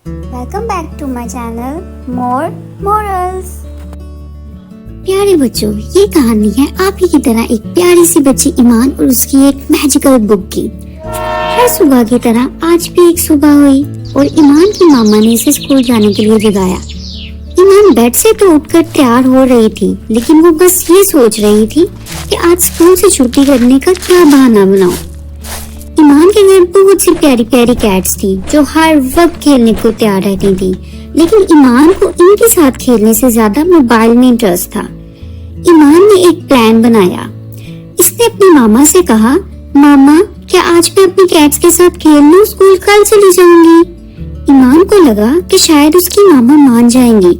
Welcome back to my channel More Morals. प्यारे बच्चों, ये कहानी है आप ही की तरह एक प्यारी सी बच्ची ईमान और उसकी एक मैजिकल बुक की। हर सुबह की तरह आज भी एक सुबह हुई और ईमान की मामा ने इसे स्कूल जाने के लिए जगाया। ईमान बेड से तो उठकर तैयार हो रही थी, लेकिन वो बस ये सोच रही थी कि आज स्कूल से छुट्टी करने का क्या बहाना बनाऊं। ईमान के घर बहुत सी प्यारी प्यारी कैट्स थी जो हर वक्त खेलने को तैयार रहती थी, लेकिन ईमान को इनके साथ खेलने से ज्यादा मोबाइल में इंटरेस्ट था। ईमान ने एक प्लान बनाया। इसने अपनी मामा से कहा, मामा क्या आज मैं अपनी कैट्स के साथ खेल लूं? स्कूल कल चली जाऊंगी। ईमान को लगा कि शायद उसकी मामा मान जाएंगी,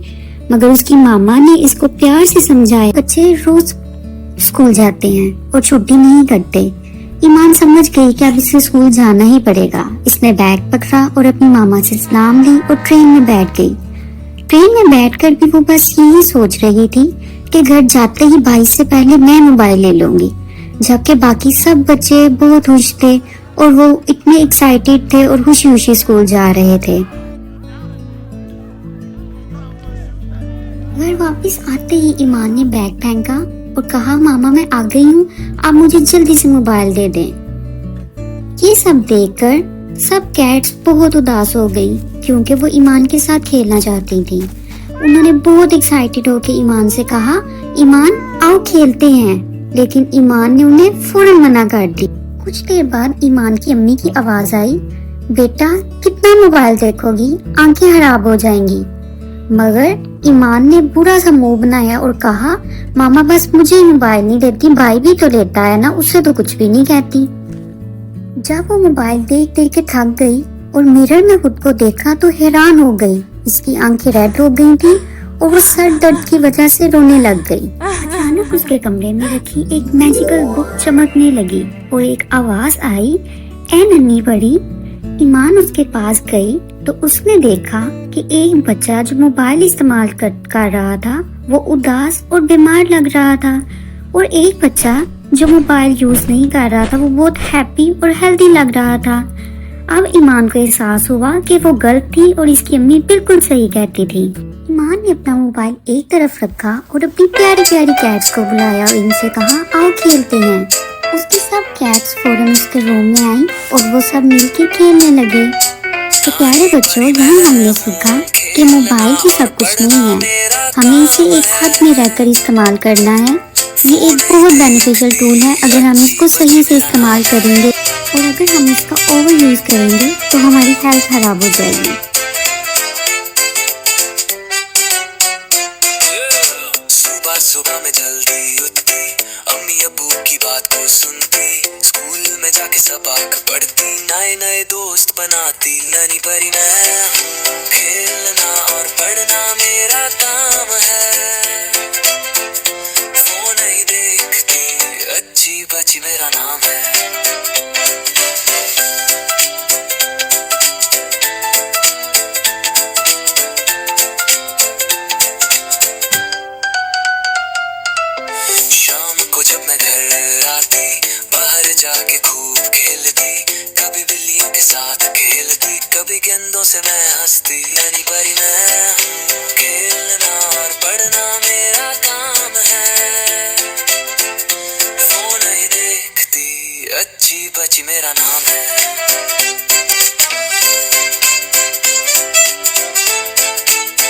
मगर उसकी मामा ने इसको प्यार से समझाया, बच्चे रोज स्कूल जाते हैं और छुट्टी नहीं करते। ईमान समझ गई कि अब इसे स्कूल जाना ही पड़ेगा। इसने बैग पकड़ा और अपनी मामा से सलाम ली और ट्रेन में बैठ गई। ट्रेन में बैठकर भी वो बस यही सोच रही थी कि घर जाते ही भाई से पहले मैं मोबाइल ले लूंगी, जबकि बाकी सब बच्चे बहुत खुश थे और वो इतने एक्साइटेड थे और खुशी खुशी स्कूल जा रहे थे। घर वापस आते ही ईमान ने बैग फेंका और कहा, मामा मैं आ गई हूँ, आप मुझे जल्दी से मोबाइल दे दें। ये सब देखकर सब कैट्स बहुत उदास हो गई क्योंकि वो ईमान के साथ खेलना चाहती थी। उन्होंने बहुत एक्साइटेड होकर ईमान से कहा, ईमान आओ खेलते हैं, लेकिन ईमान ने उन्हें फौरन मना कर दी। कुछ देर बाद ईमान की अम्मी की आवाज आई, बेटा कितना मोबाइल देखोगी, आंखें खराब हो जाएंगी। मगर ईमान ने बुरा सा मुंह बनाया और कहा, मामा बस मुझे ही मोबाइल नहीं देती, भाई भी तो लेता है ना, उससे तो कुछ भी नहीं कहती। जब वो मोबाइल देख देख के थक गई और मिरर में खुद को देखा तो हैरान हो गई। इसकी आंखें रेड हो गई थी और वो सर दर्द की वजह से रोने लग गई। अचानक उसके कमरे में रखी एक मैजिकल बुक चमकने लगी और एक आवाज आई, ए नन्ही बड़ी। ईमान उसके पास गई तो उसने देखा कि एक बच्चा जो मोबाइल इस्तेमाल कर रहा था वो उदास और बीमार लग रहा था, और एक बच्चा जो मोबाइल यूज नहीं कर रहा था वो बहुत हैप्पी और हेल्दी लग रहा था। अब ईमान को एहसास हुआ कि वो गलत थी और इसकी अम्मी बिल्कुल सही कहती थी। ईमान ने अपना मोबाइल एक तरफ रखा और अपनी प्यारी प्यारी कैट्स को बुलाया और इनसे कहा, आओ खेलते हैं। उसकी सब कैट्स फौरन उसके रूम में आई और वो सब मिलकर खेलने लगे। तो प्यारे बच्चों, यहाँ हमने सीखा कि मोबाइल ही सब कुछ नहीं है, हमें इसे एक हद में रहकर इस्तेमाल करना है। ये एक बहुत बेनिफिशियल टूल है अगर हम इसको सही से इस्तेमाल करेंगे, और अगर हम इसका ओवर यूज करेंगे तो हमारी हेल्थ खराब हो जाएगी। सुबह सुबह में जल्दी उठती, अम्मी अब्बू की बात को सुनती, स्कूल में जाके सबक पढ़ती, नए नए दोस्त बनाती। नन्ही परी मैं हूँ, खेलना और पढ़ना मेरा काम है, फोन नहीं देखती, अच्छी बच्ची मेरा नाम है। शाम को जब मैं घर आती, बाहर जाके खूब खेलती, कभी बिल्लियों के साथ खेलती, कभी गेंदों से मैं हंसती। नन्ही परी मैं हूँ, खेलना और पढ़ना मेरा काम है, फोन नहीं देखती, अच्छी बच्ची मेरा नाम है।